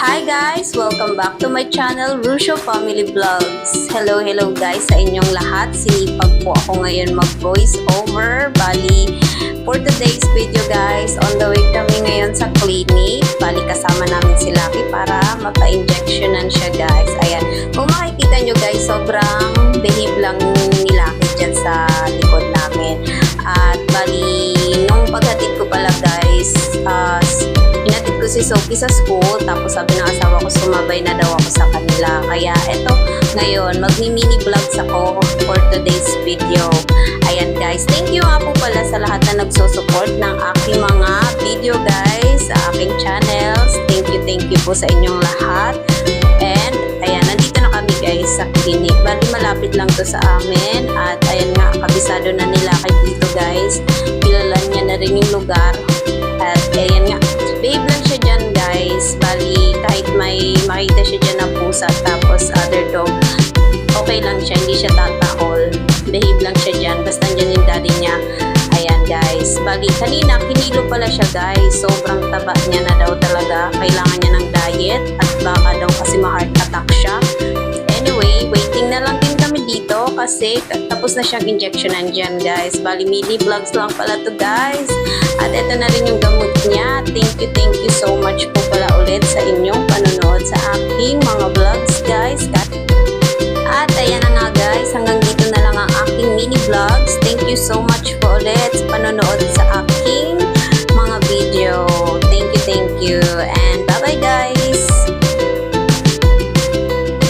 Hi guys! Welcome back to my channel, Rusho Family Vlogs. Hello guys sa inyong lahat. Sinipag po ako ngayon mag-voice over. Bali, for today's video guys, on the way kami ngayon sa clinic. Bali, kasama namin si Lucky para mapa-injectionan siya guys. Ayan, kung makikita nyo guys, sobrang behave lang ni Lucky dyan sa likod namin. At bali, nung paghatid ko pala guys, inatid ko si Sophie sa school, tapos sabi ng asawa ko sumabay na daw ako sa kanila. Kaya eto, ngayon magmi-mini vlogs ako for today's video. Ayan guys, thank you nga po pala sa lahat na nagsusupport ng aking mga video guys sa aking channels. Thank you po sa inyong lahat. And ayan, nandito na kami guys sa clinic. Bali malapit lang to sa amin. At ayan nga, kabisado na nila kay dito guys. Kilala niya na rin yung lugar. At ayan nga, babe lang siya dyan guys. Bali, kahit may makita siya dyan ng pusa tapos other dog, okay lang siya, hindi siya tatakol. Behave lang siya dyan, basta dyan yung daddy niya. Ayan guys, bali kanina kinilo pala siya guys. Sobrang taba niya na daw talaga. Kailangan niya ng diet at baka daw kasi ma-heart attack siya. Anyway, waiting na lang din kami dito kasi tapos na siyang injectionan dyan guys. Bali, mini vlogs lang pala to guys. At ito na rin yung gamot niya. Thank you so much po pala ulit sa inyong panonood sa aking mga vlogs guys. At ayan na nga guys, hanggang